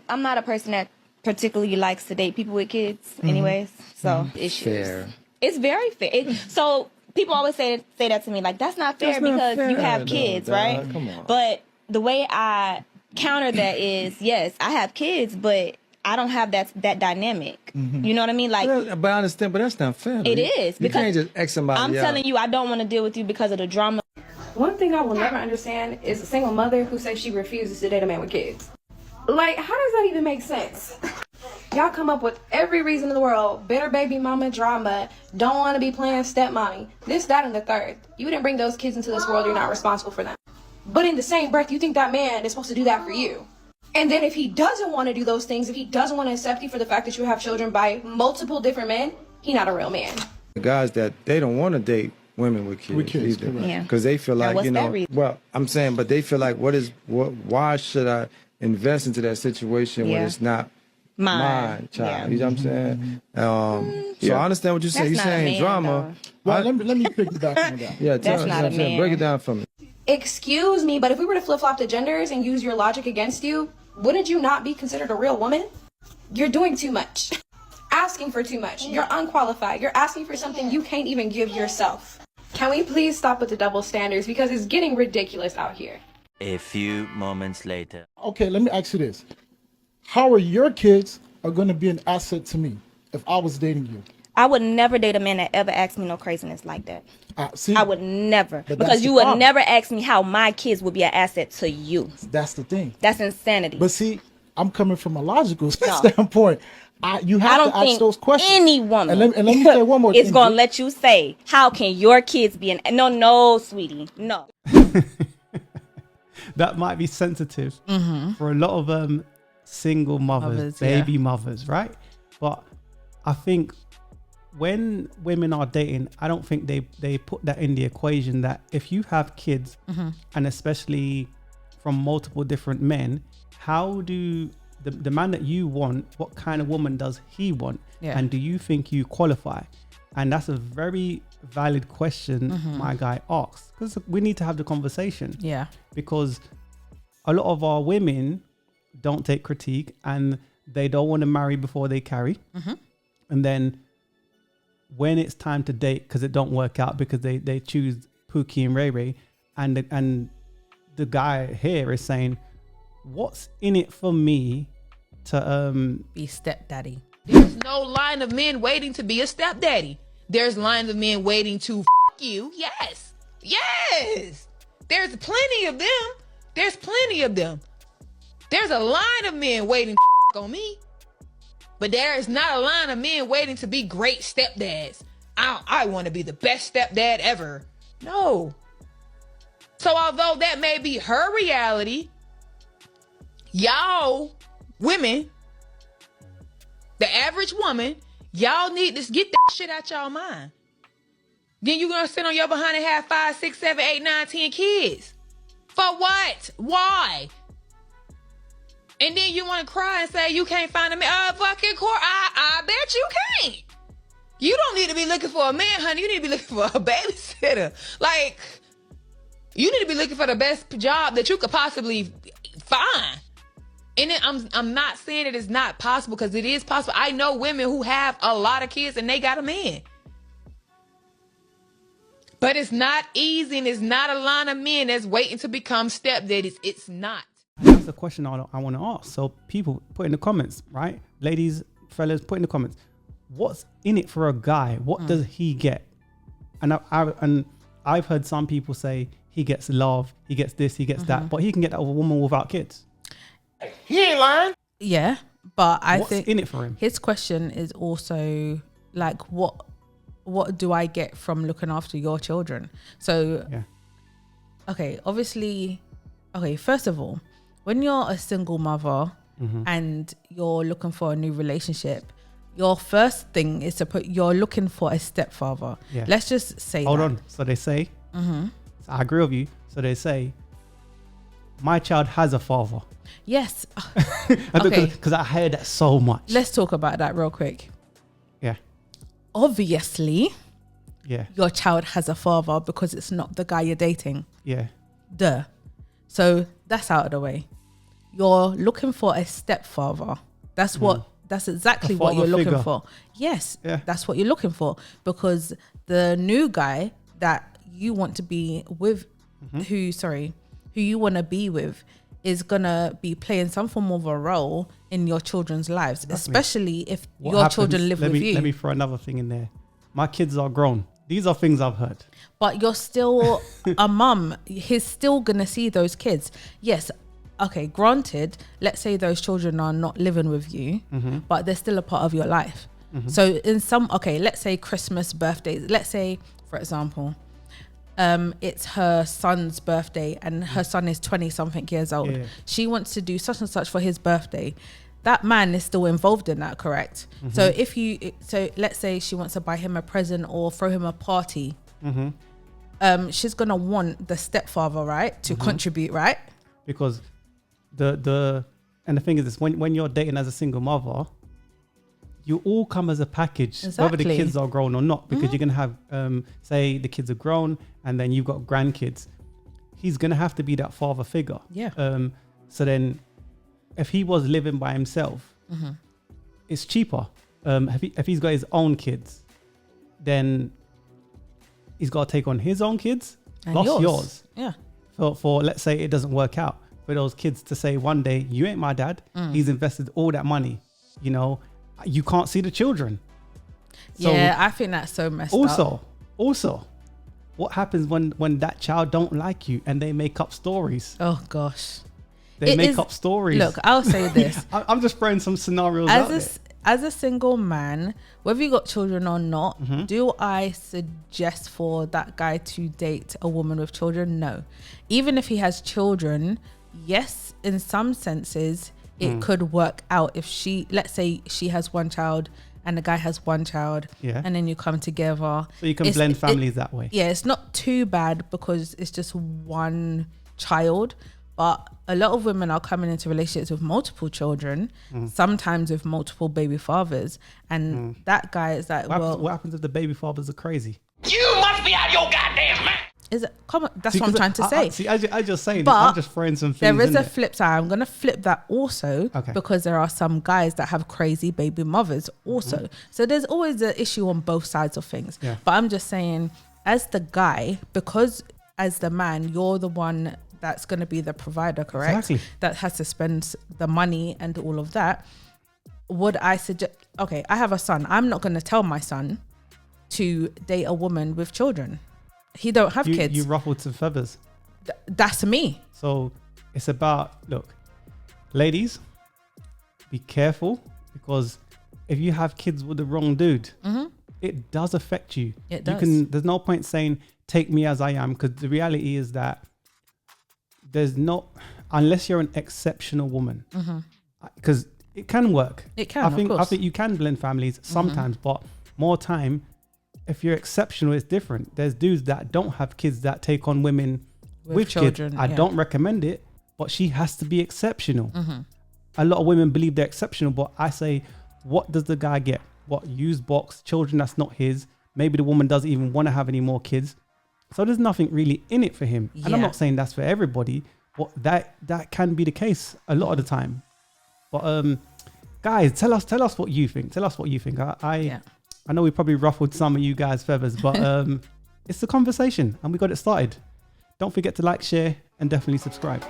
I'm not a person that particularly likes to date people with kids, anyways. So issues. Fair. It's very fair. So people always say that to me, like that's not fair because you have kids, right? Come on. But the way I counter that is, yes, I have kids, but I don't have that dynamic. You know what I mean? Like, but I understand, but that's not fair. it is You because can't just X somebody I'm out. telling you, I don't want to deal with you because of the drama. One thing I will never understand is a single mother who says she refuses to date a man with kids. Like, how does that even make sense? Y'all come up with every reason in the world. Bitter baby mama drama. Don't want to be playing stepmommy. This, that, and the third. You didn't bring those kids into this world. You're not responsible for them. But in the same breath, you think that man is supposed to do that for you. And then if he doesn't want to do those things, if he doesn't want to accept you for the fact that you have children by multiple different men, he's not a real man. The guys that they don't want to date women with kids, Yeah. because they feel like, what's you that know, reason? well, I'm saying, but they feel like, why should I invest into that situation when Yeah. it's not Mine. child? Yeah. You know what I'm saying? So I understand what you're saying. That's You're not a saying man, drama. Well, let me pick it back on that. Yeah, That's not a man. break it down for me. Excuse me, but if we were to flip-flop the genders and use your logic against you, wouldn't you not be considered a real woman? You're doing too much. Asking for too much. You're unqualified. You're asking for something you can't even give yourself. Can we please stop with the double standards because it's getting ridiculous out here. A few moments later. Okay, let me ask you this. How are your kids are going to be an asset to me if I was dating you? I would never date a man that ever asked me no craziness like that. See, I would never. But Because that's you the would problem. never ask me how my kids would be an asset to you. That's the thing. That's insanity. But see, I'm coming from a logical standpoint. You I have don't to ask think those questions. any woman And let me say one more thing. is going to let you say, how can your kids be an... No, sweetie. No. That might be sensitive for a lot of single mothers, baby mothers, right? But I think when women are dating, I don't think they put that in the equation that if you have kids, and especially from multiple different men, how do the man that you want, what kind of woman does he want? Yeah. And do you think you qualify? And that's a very valid question my guy asks, because we need to have the conversation. Yeah. Because a lot of our women don't take critique and they don't want to marry before they carry. And then when it's time to date, because it don't work out because they choose Pookie and Ray Ray, and the guy here is saying, what's in it for me to Be stepdaddy. There's no line of men waiting to be a stepdaddy. There's lines of men waiting to you. Yes. Yes. There's plenty of them. There's plenty of them. There's a line of men waiting to on me. But there is not a line of men waiting to be great stepdads. I want to be the best stepdad ever. No. So although that may be her reality, y'all women, the average woman, y'all need to get that shit out y'all mind. Then you're going to sit on your behind and have 5, 6, 7, 8, 9, 10 kids. For what? Why? And then you want to cry and say you can't find a man. Fucking course. I bet you can't. You don't need to be looking for a man, honey. You need to be looking for a babysitter. Like, you need to be looking for the best job that you could possibly find. And then I'm not saying it is not possible, because it is possible. I know women who have a lot of kids and they got a man. But it's not easy, and it's not a line of men that's waiting to become stepdaddies. It's not. That's the question I want to ask. So people put in the comments, right? Ladies, fellas, put in the comments. What's in it for a guy? What does he get? And I've heard some people say he gets love, he gets this, he gets that, but he can get that with a woman without kids. He ain't lying. Yeah, but I What's think in it for him? his question is also like, what do I get from looking after your children? So, Yeah. okay, obviously, okay, first of all, when you're a single mother and you're looking for a new relationship, your first thing is you're looking for a stepfather. Yeah. Let's just say Hold that. on. So they say, so I agree with you. So they say, my child has a father. Yes. Okay. Because I heard that so much. Let's talk about that real quick. Yeah. Obviously, Yeah. your child has a father because it's not the guy you're dating. Yeah. Duh. So that's out of the way. you're looking for a stepfather. That's that's exactly what you're looking for. Yes, that's what you're looking for, because the new guy that you want to be with, who you want to be with, is gonna be playing some form of a role in your children's lives, especially if your children live with you. Let me throw another thing in there. My kids are grown. These are things I've heard. But you're still a mum. He's still gonna see those kids. Yes. Okay, granted, let's say those children are not living with you, but they're still a part of your life. So let's say Christmas, birthdays, let's say, for example, it's her son's birthday and her son is 20 something years old. She wants to do such and such for his birthday. That man is still involved in that, correct? So let's say she wants to buy him a present or throw him a party. She's gonna want the stepfather, right, to contribute, right? Because the thing is this, when you're dating as a single mother, you all come as a package, whether the kids are grown or not, because you're gonna have say the kids are grown and then you've got grandkids. He's gonna have to be that father figure. So then if he was living by himself, it's cheaper. If he's got his own kids, then he's got to take on his own kids and plus yours. For let's say it doesn't work out, for those kids to say one day, you ain't my dad. He's invested all that money. You know, you can't see the children. So I think that's so messed up. Also, what happens when that child don't like you and they make up stories? Oh gosh. They make up stories. Look, I'll say this. I'm just throwing some scenarios out there. As a single man, whether you got children or not, do I suggest for that guy to date a woman with children? No. Even if he has children, yes, in some senses, it could work out if let's say she has one child and the guy has one child, and then you come together. So you can blend families that way. Yeah, it's not too bad because it's just one child. But a lot of women are coming into relationships with multiple children, sometimes with multiple baby fathers. And that guy is like, what happens if the baby fathers are crazy? You must be out of your goddamn mind. That's what I'm trying to say. I just saying, but I'm just throwing some things there is a flip side. I'm going to flip that also, because there are some guys that have crazy baby mothers also. So there's always an issue on both sides of things. But I'm just saying, as the guy, because as the man, you're the one that's going to be the provider, correct? Exactly. That has to spend the money and all of that. Would I suggest, okay, I have a son. I'm not going to tell my son to date a woman with children. He don't have kids. You ruffled some feathers. That's me. So it's about, look, ladies, be careful, because if you have kids with the wrong dude, it does affect you. It does. There's no point saying, take me as I am, because the reality is that there's not, unless you're an exceptional woman, because it can work. It can, I think you can blend families sometimes, but more time, if you're exceptional, it's different. There's dudes that don't have kids that take on women with children. I don't recommend it, but she has to be exceptional. A lot of women believe they're exceptional, but I say, what does the guy get? What, used box, children that's not his? Maybe the woman doesn't even want to have any more kids. So there's nothing really in it for him. And I'm not saying that's for everybody, but that can be the case a lot of the time. But guys, tell us what you think. Tell us what you think. I know we probably ruffled some of you guys' feathers, but it's a conversation and we got it started. Don't forget to like, share, and definitely subscribe.